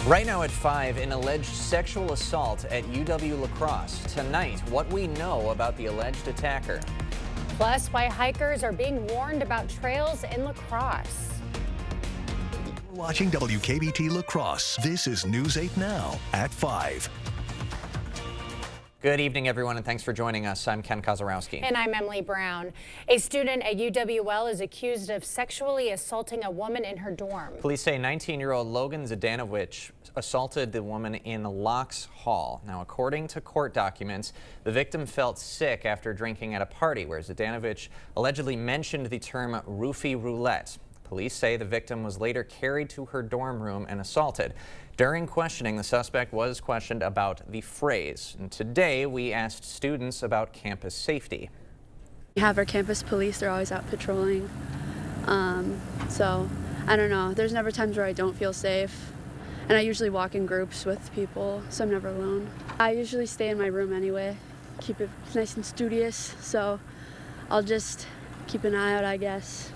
Right now at 5, an alleged sexual assault at UW La Crosse. Tonight, what we know about the alleged attacker. Plus, why hikers are being warned about trails in La Crosse. You're watching WKBT La Crosse. This is News 8 Now at 5. Good evening, everyone, and thanks for joining us. I'm Ken Kozarowski. And I'm Emily Brown. A student at UWL is accused of sexually assaulting a woman in her dorm. Police say 19-year-old Logan Zdanowicz assaulted the woman in Locks Hall. Now, according to court documents, the victim felt sick after drinking at a party where Zdanowicz allegedly mentioned the term roofie roulette. Police say the victim was later carried to her dorm room and assaulted. During questioning, the suspect was questioned about the phrase. And today, we asked students about campus safety. We have our campus police, they're always out patrolling. So, I don't know, there's never times where I don't feel safe. And I usually walk in groups with people, so I'm never alone. I usually stay in my room anyway, keep it nice and studious, so I'll just keep an eye out, I guess.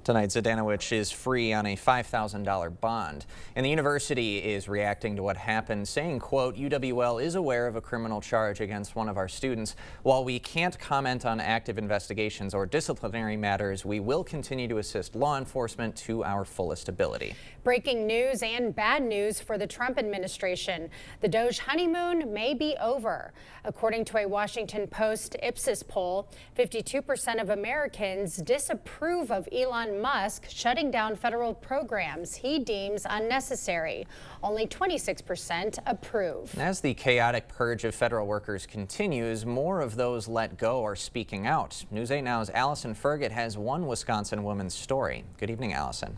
Tonight, Zdanowicz is free on a $5,000 bond, and the university is reacting to what happened, saying, quote, UWL is aware of a criminal charge against one of our students. While we can't comment on active investigations or disciplinary matters, we will continue to assist law enforcement to our fullest ability. Breaking news and bad news for the Trump administration. The Doge honeymoon may be over. According to a Washington Post Ipsos poll, 52% of Americans disapprove of Elon Musk shutting down federal programs he deems unnecessary. Only 26% approve. As the chaotic purge of federal workers continues, more of those let go are speaking out. News 8 Now's Allison Fergit has one Wisconsin woman's story. Good evening, Allison.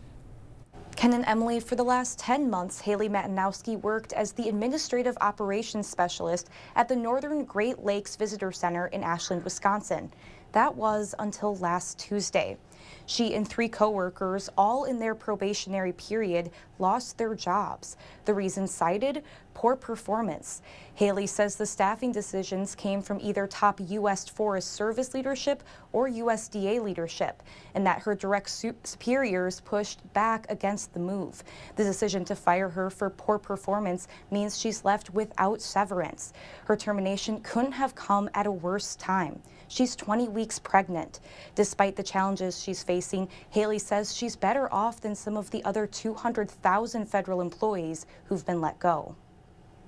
Ken and Emily, for the last 10 months, Haley Matanowski worked as the Administrative Operations Specialist at the Northern Great Lakes Visitor Center in Ashland, Wisconsin. That was until last Tuesday. She and 3 coworkers, all in their probationary period, lost their jobs. The reason cited? Poor performance. Haley says the staffing decisions came from either top U.S. Forest Service leadership or USDA leadership, and that her direct superiors pushed back against the move. The decision to fire her for poor performance means she's left without severance. Her termination couldn't have come at a worse time. She's 20 weeks pregnant. Despite the challenges she's facing, Haley says she's better off than some of the other 200,000 federal employees who've been let go.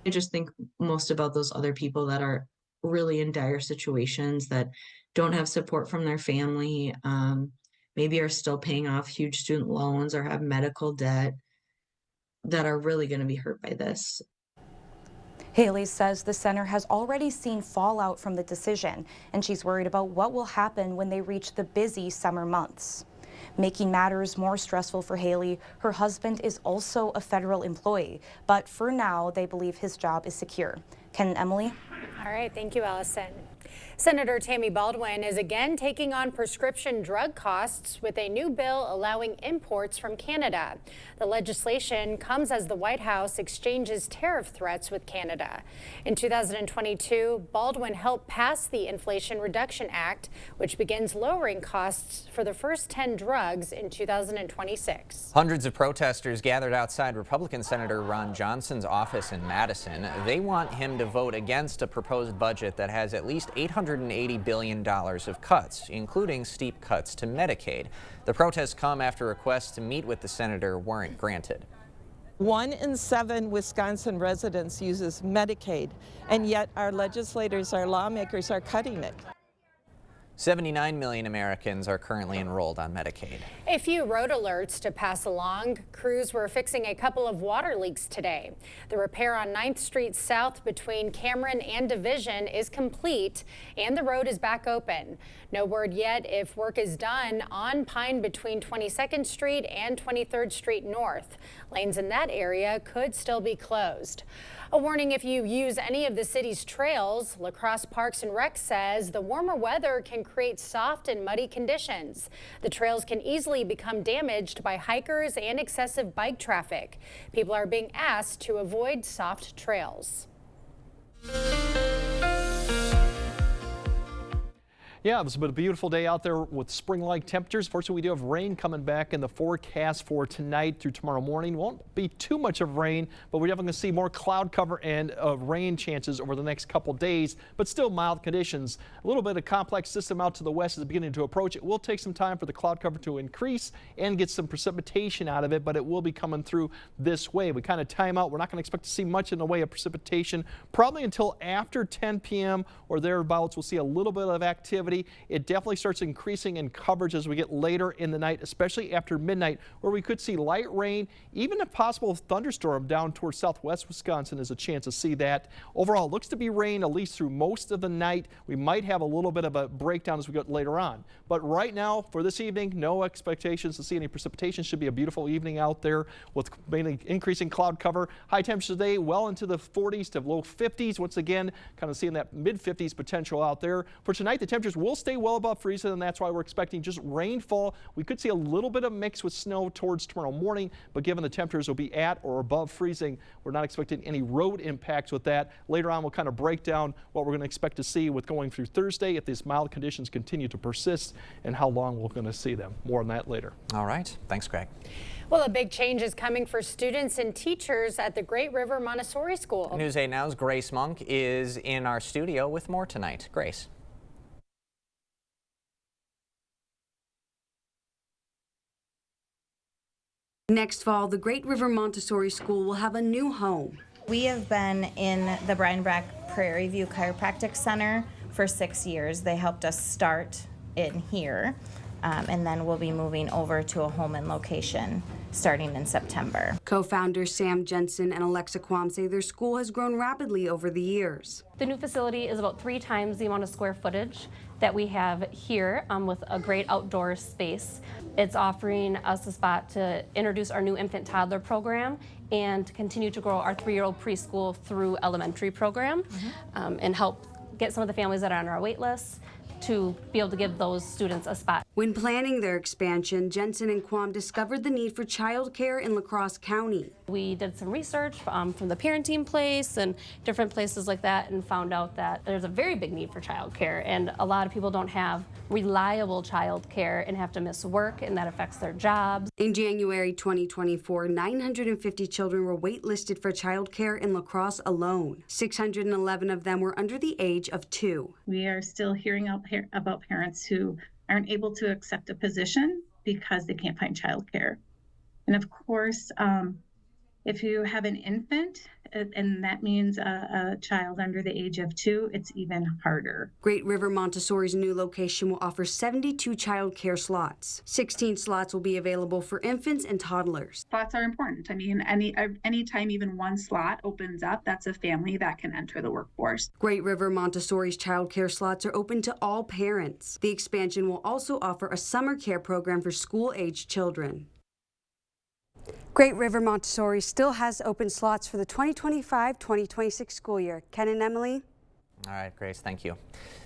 I just think most about those other people that are really in dire situations, that don't have support from their family, maybe are still paying off huge student loans or have medical debt, that are really going to be hurt by this. Haley says the center has already seen fallout from the decision, and she's worried about what will happen when they reach the busy summer months. Making matters more stressful for Haley, her husband is also a federal employee, but for now, they believe his job is secure. Ken and Emily? All right, thank you, Allison. Senator Tammy Baldwin is again taking on prescription drug costs with a new bill allowing imports from Canada. The legislation comes as the White House exchanges tariff threats with Canada. In 2022, Baldwin helped pass the Inflation Reduction Act, which begins lowering costs for the first 10 drugs in 2026. Hundreds of protesters gathered outside Republican Senator Ron Johnson's office in Madison. They want him to vote against a proposed budget that has at least $880 billion of cuts, including steep cuts to Medicaid. The protests come after requests to meet with the senator weren't granted. 1 in 7 Wisconsin residents uses Medicaid, and yet our legislators, our lawmakers are cutting it. 79 million Americans are currently enrolled on Medicaid. A few road alerts to pass along. Crews were fixing a couple of water leaks today. The repair on 9th Street South between Cameron and Division is complete, and the road is back open. No word yet if work is done on Pine between 22nd Street and 23rd Street North. Lanes in that area could still be closed. A warning if you use any of the city's trails. La Crosse Parks and Rec says the warmer weather can create soft and muddy conditions. The trails can easily become damaged by hikers and excessive bike traffic. People are being asked to avoid soft trails. Yeah, it was a beautiful day out there with spring-like temperatures. Fortunately, we do have rain coming back in the forecast for tonight through tomorrow morning. Won't be too much of rain, but we're definitely going to see more cloud cover and rain chances over the next couple days, but still mild conditions. A little bit of complex system out to the west is beginning to approach. It will take some time for the cloud cover to increase and get some precipitation out of it, but it will be coming through this way. We kind of time out. We're not going to expect to see much in the way of precipitation probably until after 10 p.m. or thereabouts. We'll see a little bit of activity. It definitely starts increasing in coverage as we get later in the night, especially after midnight, where we could see light rain, even a possible thunderstorm down towards southwest Wisconsin is a chance to see that. Overall, it looks to be rain at least through most of the night. We might have a little bit of a breakdown as we get later on. But right now, for this evening, no expectations to see any precipitation. Should be a beautiful evening out there with mainly increasing cloud cover. High temperatures today well into the 40s to low 50s. Once again, kind of seeing that mid 50s potential out there. For tonight, the temperatures will stay well above freezing, and that's why we're expecting just rainfall. We could see a little bit of mix with snow towards tomorrow morning, but given the temperatures will be at or above freezing, we're not expecting any road impacts with that. Later on, we'll kind of break down what we're going to expect to see with going through Thursday if these mild conditions continue to persist and how long we're going to see them. More on that later. All right. Thanks, Greg. Well, a big change is coming for students and teachers at the Great River Montessori School. News 8 Now's Grace Monk is in our studio with more tonight. Grace. Next fall, the Great River Montessori School will have a new home. We have been in the Brian Brack Prairie View Chiropractic Center for 6 years. They helped us start in here, and then we'll be moving over to a Holman location starting in September. Co-founders Sam Jensen and Alexa Kwam say their school has grown rapidly over the years. The new facility is about 3 times the amount of square footage that we have here with a great outdoor space. It's offering us a spot to introduce our new infant toddler program and to continue to grow our 3-year-old preschool through elementary program and help get some of the families that are on our wait list to be able to give those students a spot. When planning their expansion, Jensen and Kwam discovered the need for childcare in La Crosse County. We did some research from the parenting place and different places like that and found out that there's a very big need for childcare, and a lot of people don't have reliable childcare and have to miss work, and that affects their jobs. In January 2024, 950 children were waitlisted for childcare in La Crosse alone. 611 of them were under the age of 2. We are still hearing about parents who aren't able to accept a position because they can't find childcare. And of course, if you have an infant, and that means a child under the age of 2, it's even harder. Great River Montessori's new location will offer 72 child care slots. 16 slots will be available for infants and toddlers. Slots are important. I mean, anytime even one slot opens up, that's a family that can enter the workforce. Great River Montessori's child care slots are open to all parents. The expansion will also offer a summer care program for school-aged children. Great River Montessori still has open slots for the 2025-2026 school year. Ken and Emily? All right, Grace, thank you.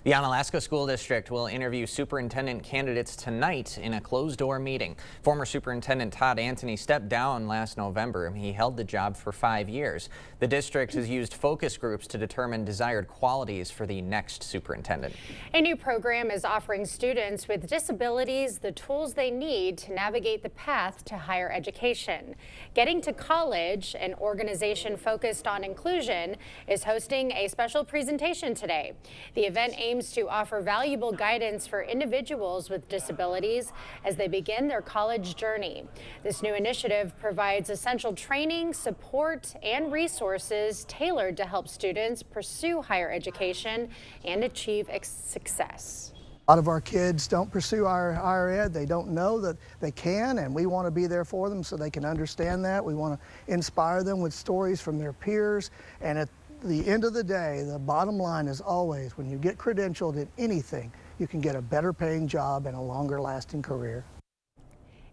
The Onalaska School District will interview superintendent candidates tonight in a closed-door meeting. Former Superintendent Todd Antony stepped down last November. He held the job for 5 years. The district has used focus groups to determine desired qualities for the next superintendent. A new program is offering students with disabilities the tools they need to navigate the path to higher education. Getting to College, an organization focused on inclusion, is hosting a special presentation today. The event aims to offer valuable guidance for individuals with disabilities as they begin their college journey. This new initiative provides essential training, support, and resources tailored to help students pursue higher education and achieve success. A lot of our kids don't pursue our higher ed. They don't know that they can, and we want to be there for them so they can understand that. We want to inspire them with stories from their peers, and at the end of the day, the bottom line is always when you get credentialed in anything, you can get a better paying job and a longer lasting career.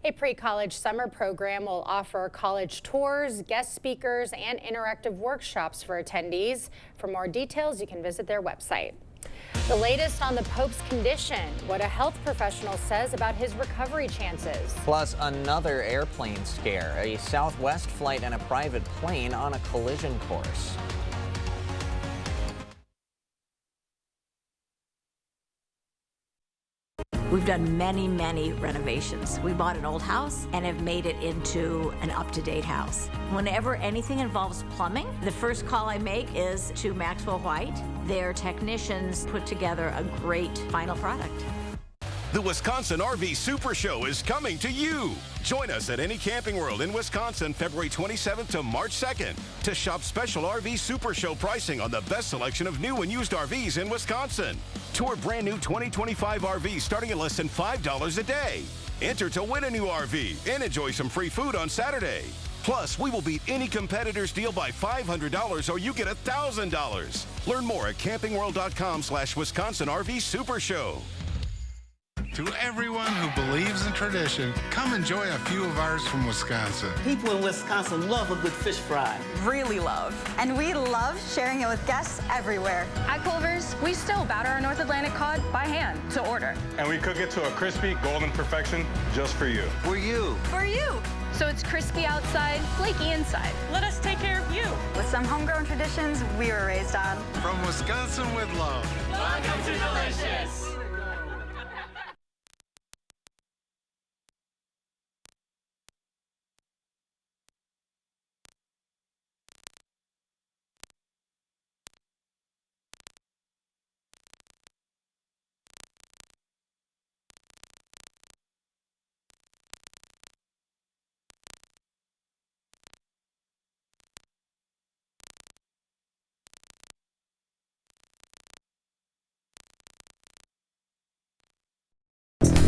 A pre-college summer program will offer college tours, guest speakers, and interactive workshops for attendees. For more details, you can visit their website. The latest on the Pope's condition, what a health professional says about his recovery chances. Plus another airplane scare, a Southwest flight and a private plane on a collision course. We've done many renovations. We bought an old house and have made it into an up-to-date house. Whenever anything involves plumbing, the first call I make is to Maxwell White. Their technicians put together a great final product. The Wisconsin RV Super Show is coming to you. Join us at any Camping World in Wisconsin, February 27th to March 2nd to shop special RV Super Show pricing on the best selection of new and used RVs in Wisconsin. Tour brand new 2025 RVs starting at less than $5 a day. Enter to win a new RV and enjoy some free food on Saturday. Plus, we will beat any competitor's deal by $500 or you get $1,000. Learn more at campingworld.com/Wisconsin RV Super Show. To everyone who believes in tradition, come enjoy a few of ours from Wisconsin. People in Wisconsin love a good fish fry. Really love. And we love sharing it with guests everywhere. At Culver's, we still batter our North Atlantic cod by hand to order. And we cook it to a crispy, golden perfection just for you. For you. For you. So it's crispy outside, flaky inside. Let us take care of you. With some homegrown traditions we were raised on. From Wisconsin with love. Welcome to Delicious.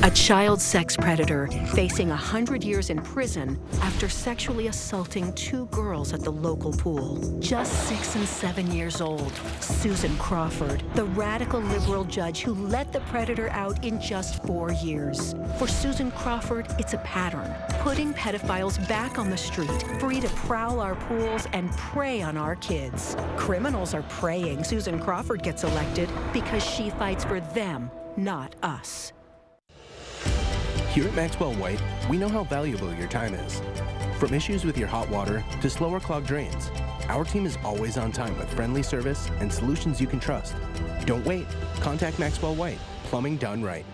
A child sex predator facing 100 years in prison after sexually assaulting 2 girls at the local pool. Just 6 and 7 years old, Susan Crawford, the radical liberal judge who let the predator out in just 4 years. For Susan Crawford, it's a pattern, putting pedophiles back on the street, free to prowl our pools and prey on our kids. Criminals are praying Susan Crawford gets elected because she fights for them, not us. Here at Maxwell White, we know how valuable your time is. From issues with your hot water to slower clogged drains, our team is always on time with friendly service and solutions you can trust. Don't wait. Contact Maxwell White. Plumbing done right.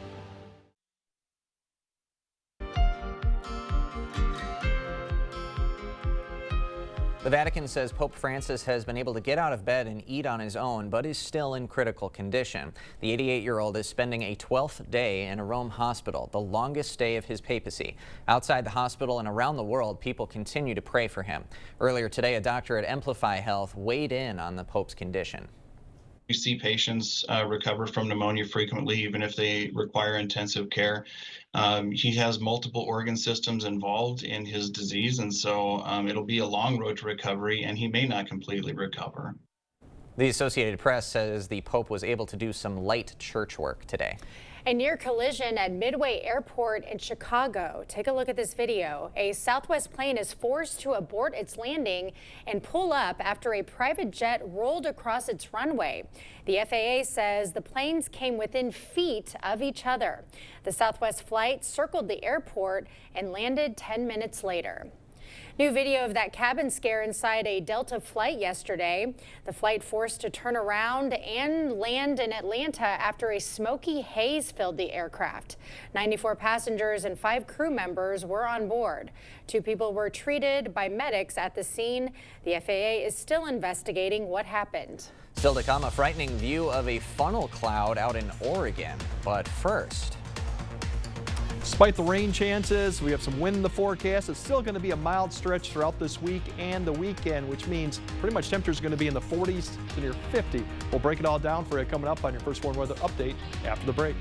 The Vatican says Pope Francis has been able to get out of bed and eat on his own, but is still in critical condition. The 88-year-old is spending a 12th day in a Rome hospital, the longest stay of his papacy. Outside the hospital and around the world, people continue to pray for him. Earlier today, a doctor at Amplify Health weighed in on the Pope's condition. We see patients recover from pneumonia frequently, even if they require intensive care. He has multiple organ systems involved in his disease, and so it'll be a long road to recovery, and he may not completely recover. The Associated Press says the Pope was able to do some light church work today. A near collision at Midway Airport in Chicago. Take a look at this video. A Southwest plane is forced to abort its landing and pull up after a private jet rolled across its runway. The FAA says the planes came within feet of each other. The Southwest flight circled the airport and landed 10 minutes later. New video of that cabin scare inside a Delta flight yesterday. The flight forced to turn around and land in Atlanta after a smoky haze filled the aircraft. 94 passengers and 5 crew members were on board. 2 people were treated by medics at the scene. The FAA is still investigating what happened. Still to come, a frightening view of a funnel cloud out in Oregon. But first, despite the rain chances, we have some wind in the forecast. It's still going to be a mild stretch throughout this week and the weekend, which means pretty much temperatures are going to be in the 40s to near 50. We'll break it all down for you coming up on your First Warn Weather Update after the break.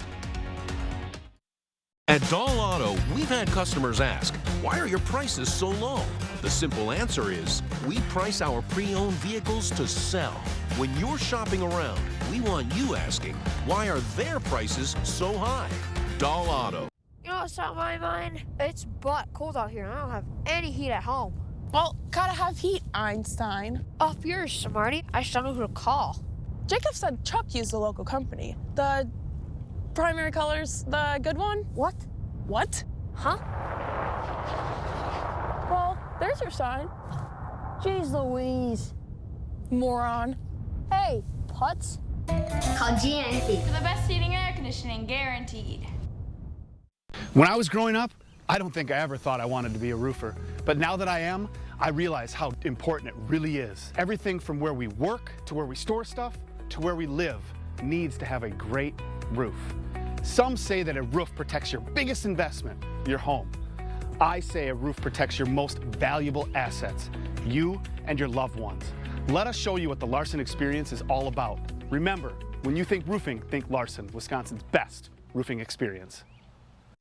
At Doll Auto, we've had customers ask, why are your prices so low? The simple answer is, we price our pre-owned vehicles to sell. When you're shopping around, we want you asking, why are their prices so high? Doll Auto. You know what's on my mind? It's butt cold out here and I don't have any heat at home. Well, gotta have heat, Einstein. Up yours, smarty. I just don't know who to call. Jacob said Chuck used the local company. The Primary Colors, the good one? What? What? Huh? Well, there's your sign. Jeez Louise. Moron. Hey, putz. Call GNC. For the best heating and air conditioning, guaranteed. When I was growing up, I don't think I ever thought I wanted to be a roofer. But now that I am, I realize how important it really is. Everything from where we work to where we store stuff to where we live needs to have a great roof. Some say that a roof protects your biggest investment, your home. I say a roof protects your most valuable assets, you and your loved ones. Let us show you what the Larson experience is all about. Remember, when you think roofing, think Larson, Wisconsin's best roofing experience.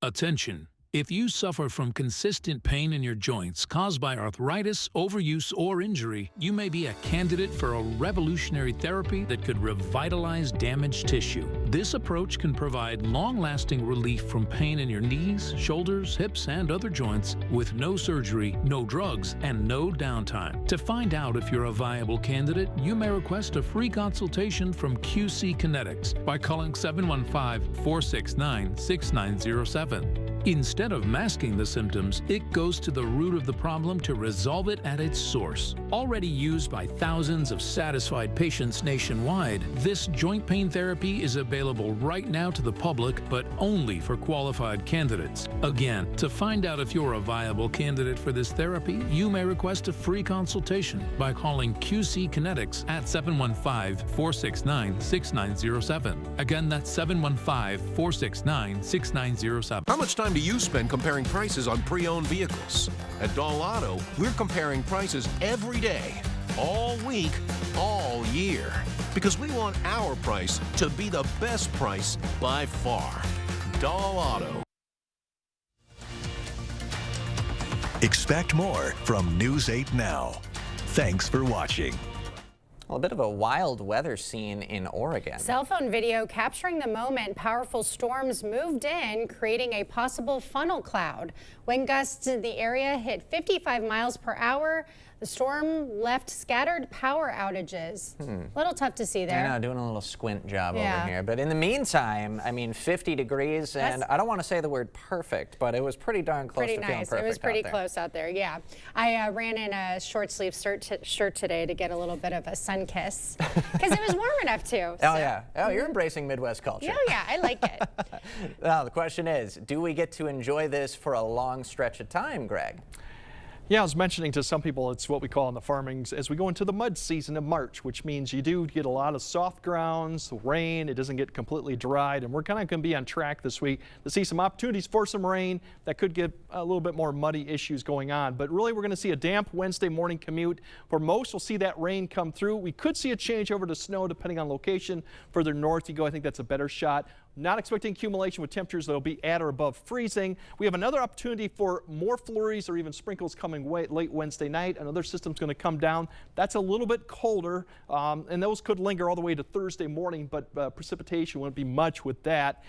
Attention. If you suffer from consistent pain in your joints caused by arthritis, overuse, or injury, you may be a candidate for a revolutionary therapy that could revitalize damaged tissue. This approach can provide long-lasting relief from pain in your knees, shoulders, hips, and other joints with no surgery, no drugs, and no downtime. To find out if you're a viable candidate, you may request a free consultation from QC Kinetics by calling 715-469-6907. Instead of masking the symptoms, it goes to the root of the problem to resolve it at its source. Already used by thousands of satisfied patients nationwide, this joint pain therapy is available right now to the public, but only for qualified candidates. Again, to find out if you're a viable candidate for this therapy, you may request a free consultation by calling QC Kinetics at 715-469-6907. Again, that's 715-469-6907. How much time do you spend comparing prices on pre-owned vehicles? At Dahl Auto, we're comparing prices every day, all week, all year, because we want our price to be the best price by far. Dahl Auto. Expect more from News 8 Now. Thanks for watching. Well, a bit of a wild weather scene in Oregon. Cell phone video capturing the moment powerful storms moved in, creating a possible funnel cloud. Wind gusts in the area hit 55 miles per hour. The storm left scattered power outages. A little tough to see there. I know, doing a little squint job over here. But in the meantime, I mean, 50 degrees, and I don't want to say the word perfect, but it was pretty darn close to feeling perfect. It was pretty close out there, yeah. I ran in a short sleeve shirt today to get a little bit of a sun kiss, because it was warm enough too. So. Oh, yeah. Oh, you're embracing Midwest culture. Oh, yeah, I like it. Now, the question is, do we get to enjoy this for a long stretch of time, Greg? Yeah, I was mentioning to some people it's what we call in the farming as we go into the mud season of March, which means you do get a lot of soft grounds, rain, it doesn't get completely dried, and we're kind of going to be on track this week to see some opportunities for some rain that could get a little bit more muddy issues going on. But really, we're going to see a damp Wednesday morning commute. For most, we'll see that rain come through. We could see a change over to snow depending on location. Further north you go, I think that's a better shot. Not expecting accumulation with temperatures that will be at or above freezing. We have another opportunity for more flurries or even sprinkles coming late Wednesday night. Another system's going to come down. That's a little bit colder, and those could linger all the way to Thursday morning, but precipitation won't be much with that.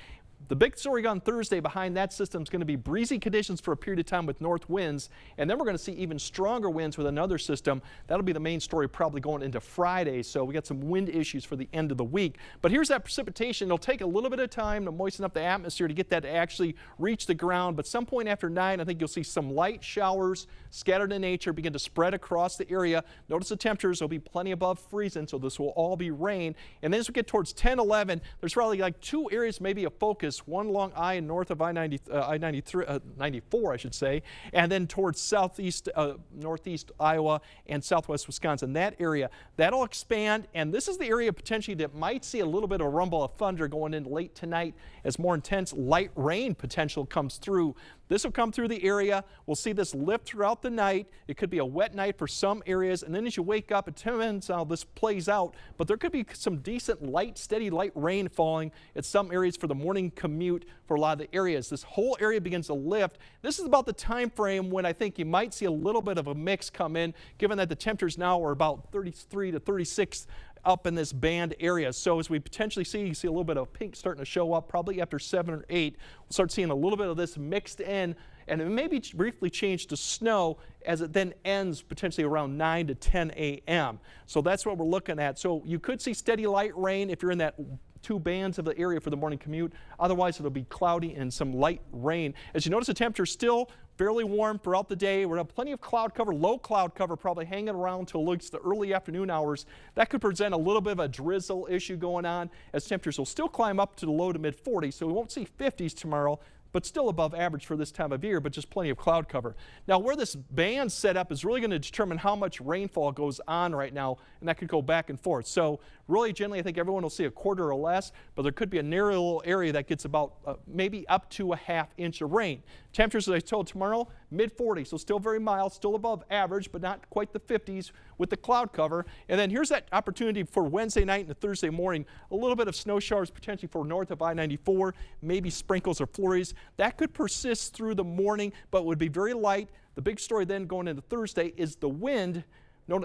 The big story on Thursday behind that system is going to be breezy conditions for a period of time with north winds, and then we're going to see even stronger winds with another system. That'll be the main story probably going into Friday, so we got some wind issues for the end of the week. But here's that precipitation. It'll take a little bit of time to moisten up the atmosphere to get that to actually reach the ground, but some point after 9, I think you'll see some light showers scattered in nature begin to spread across the area. Notice the temperatures will be plenty above freezing, so this will all be rain. And then as we get towards 10, 11, there's probably like 2 areas maybe of focus. One along I and north of I-94, I should say, and then towards southeast, northeast Iowa and southwest Wisconsin. That area, that'll expand, and this is the area potentially that might see a little bit of a rumble of thunder going in late tonight as more intense light rain potential comes through. This will come through the area. We'll see this lift throughout the night. It could be a wet night for some areas, and then as you wake up, it depends how this plays out, but there could be some decent light, steady light rain falling at some areas for the morning commute for a lot of the areas. This whole area begins to lift. This is about the time frame when I think you might see a little bit of a mix come in, given that the temperatures now are about 33 to 36 up in this band area. So as we potentially see, you see a little bit of pink starting to show up probably after 7 or 8. We'll start seeing a little bit of this mixed in, and it may be briefly changed to snow as it then ends potentially around 9 to 10 a.m. So that's what we're looking at. So you could see steady light rain if you're in that 2 bands of the area for the morning commute. Otherwise, it'll be cloudy and some light rain. As you notice, the temperature still fairly warm throughout the day. We're going to have plenty of cloud cover, low cloud cover, probably hanging around until the early afternoon hours. That could present a little bit of a drizzle issue going on as temperatures will still climb up to the low to mid 40s. So we won't see 50s tomorrow. but still above average for this time of year, but just plenty of cloud cover. Now, where this band's set up is really going to determine how much rainfall goes on right now, and that could go back and forth. So really, generally, I think everyone will see a quarter or less, but there could be a narrow little area that gets about maybe up to a ½ inch of rain. Temperatures, as I told tomorrow, mid-40s, so still very mild, still above average, but not quite the 50s with the cloud cover. And then here's that opportunity for Wednesday night and Thursday morning. A little bit of snow showers potentially for north of I-94, maybe sprinkles or flurries. That could persist through the morning, but would be very light. The big story then going into Thursday is the wind,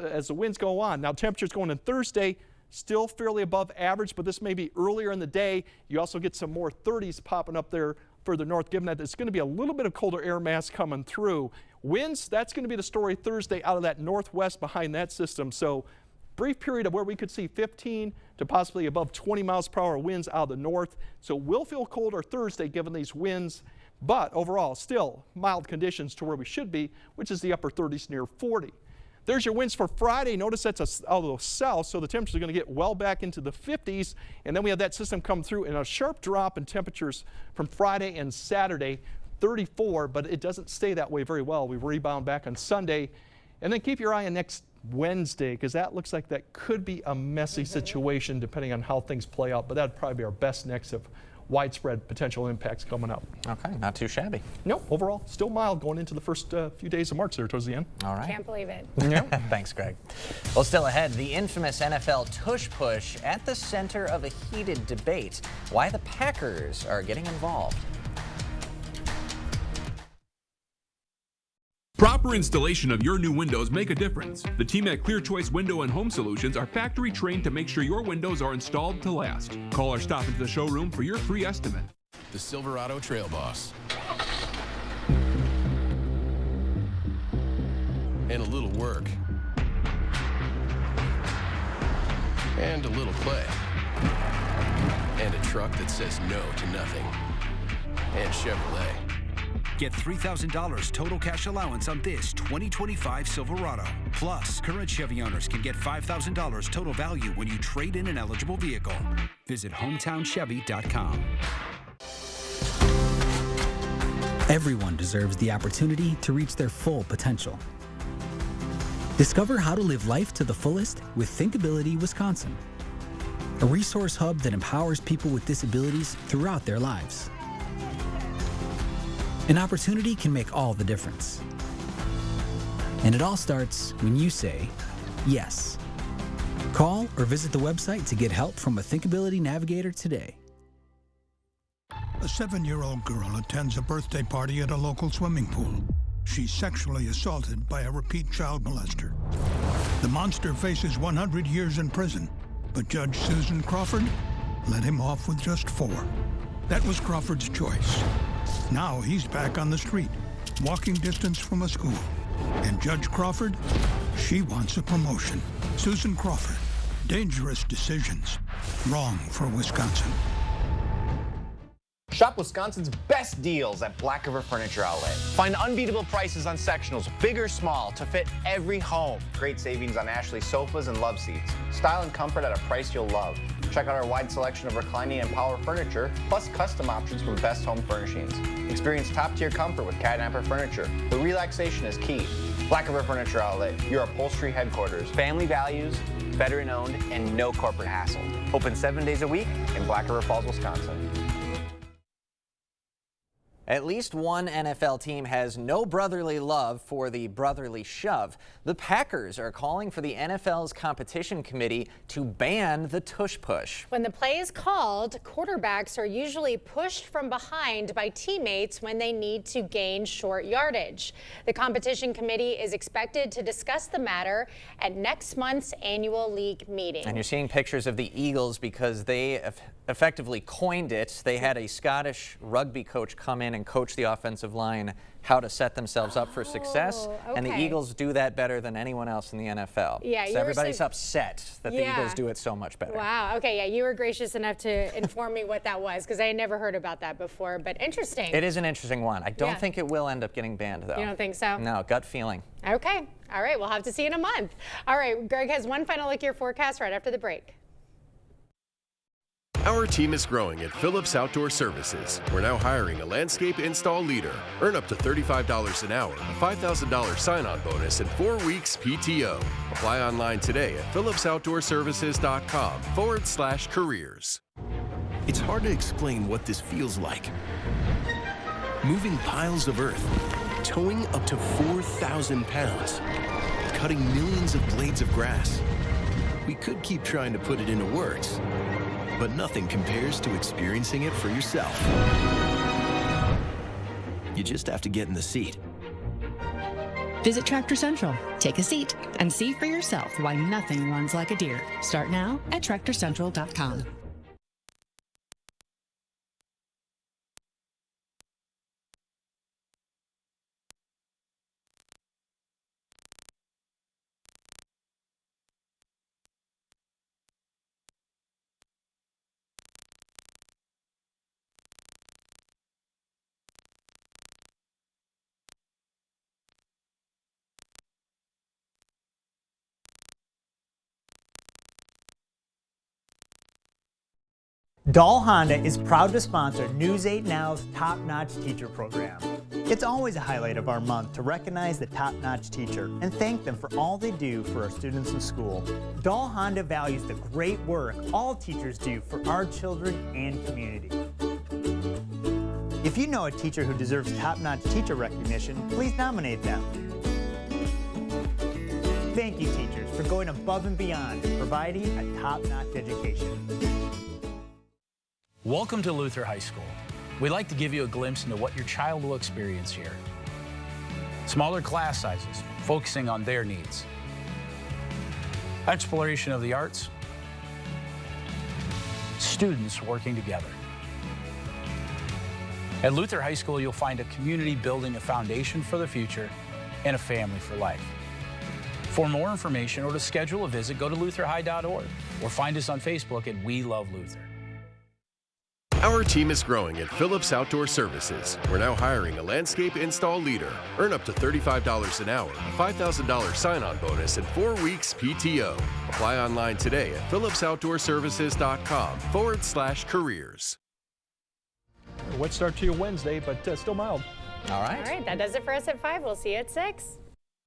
as the winds go on. Now, temperatures going into Thursday, still fairly above average, but this may be earlier in the day. You also get some more 30s popping up there further north, given that it's going to be a little bit of colder air mass coming through. Winds, that's going to be the story Thursday out of that northwest behind that system. So brief period of where we could see 15 to possibly above 20 miles per hour winds out of the north. So we'll feel colder Thursday given these winds, but overall still mild conditions to where we should be, which is the upper 30s near 40. There's your winds for Friday. Notice that's out of the south, so the temperatures are going to get well back into the 50s. And then we have that system come through and a sharp drop in temperatures from Friday and Saturday, 34, but it doesn't stay that way very well. We rebound back on Sunday. And then keep your eye on next Wednesday, because that looks like that could be a messy situation depending on how things play out. But that'd probably be our best next of widespread potential impacts coming up. Okay, not too shabby. Nope, overall, still mild going into the first few days of March there towards the end. All right. Can't believe it. Yeah. Thanks, Greg. Well, still ahead, the infamous NFL tush push at the center of a heated debate. Why the Packers are getting involved. Proper installation of your new windows make a difference. The team at Clear Choice Window and Home Solutions are factory trained to make sure your windows are installed to last. Call or stop into the showroom for your free estimate. The Silverado Trail Boss. And a little work. And a little play. And a truck that says no to nothing. And Chevrolet. Get $3,000 total cash allowance on this 2025 Silverado. Plus, current Chevy owners can get $5,000 total value when you trade in an eligible vehicle. Visit HometownChevy.com. Everyone deserves the opportunity to reach their full potential. Discover how to live life to the fullest with Thinkability Wisconsin, a resource hub that empowers people with disabilities throughout their lives. An opportunity can make all the difference. And it all starts when you say yes. Call or visit the website to get help from a Thinkability Navigator today. A 7-year-old girl attends a birthday party at a local swimming pool. She's sexually assaulted by a repeat child molester. The monster faces 100 years in prison, but Judge Susan Crawford let him off with just 4. That was Crawford's choice. Now he's back on the street, walking distance from a school. And Judge Crawford, she wants a promotion. Susan Crawford, dangerous decisions, wrong for Wisconsin. Shop Wisconsin's best deals at Black River Furniture Outlet. Find unbeatable prices on sectionals, big or small, to fit every home. Great savings on Ashley sofas and love seats. Style and comfort at a price you'll love. Check out our wide selection of reclining and power furniture, plus custom options from Best Home Furnishings. Experience top-tier comfort with Catnapper Furniture, where relaxation is key. Black River Furniture Outlet, your upholstery headquarters. Family values, veteran-owned, and no corporate hassle. Open 7 days a week in Black River Falls, Wisconsin. At least one NFL team has no brotherly love for the brotherly shove. The Packers are calling for the NFL's competition committee to ban the tush push. When the play is called, quarterbacks are usually pushed from behind by teammates when they need to gain short yardage. The competition committee is expected to discuss the matter at next month's annual league meeting. And you're seeing pictures of the Eagles because they effectively coined it. They had a Scottish rugby coach come in and coach the offensive line how to set themselves up for success. Okay. And the Eagles do that better than anyone else in the NFL. Yeah, so everybody's upset that the Eagles do it so much better. Wow. Okay. Yeah, you were gracious enough to inform me what that was, because I had never heard about that before. But interesting. It is an interesting one. I don't think it will end up getting banned, though. You don't think so? No, gut feeling. Okay. All right. We'll have to see in a month. All right. Greg has one final look at your forecast right after the break. Our team is growing at Phillips Outdoor Services. We're now hiring a landscape install leader. Earn up to $35 an hour, a $5,000 sign-on bonus, and 4 weeks PTO. Apply online today at phillipsoutdoorservices.com/careers. It's hard to explain what this feels like. Moving piles of earth, towing up to 4,000 pounds, cutting millions of blades of grass. We could keep trying to put it into words, but nothing compares to experiencing it for yourself. You just have to get in the seat. Visit Tractor Central, take a seat, and see for yourself why nothing runs like a deer. Start now at TractorCentral.com. Dahl Honda is proud to sponsor News 8 Now's Top Notch Teacher Program. It's always a highlight of our month to recognize the top-notch teacher and thank them for all they do for our students in school. Dahl Honda values the great work all teachers do for our children and community. If you know a teacher who deserves top-notch teacher recognition, please nominate them. Thank you, teachers, for going above and beyond and providing a top-notch education. Welcome to Luther High School. We'd like to give you a glimpse into what your child will experience here. Smaller class sizes, focusing on their needs. Exploration of the arts. Students working together. At Luther High School, you'll find a community building a foundation for the future and a family for life. For more information or to schedule a visit, go to lutherhigh.org or find us on Facebook at We Love Luther. Our team is growing at Phillips Outdoor Services. We're now hiring a landscape install leader. Earn up to $35 an hour, a $5,000 sign-on bonus, and 4 weeks PTO. Apply online today at phillipsoutdoorservices.com/careers. Wet start to your Wednesday, but still mild. All right. All right, that does it for us at 5. We'll see you at 6.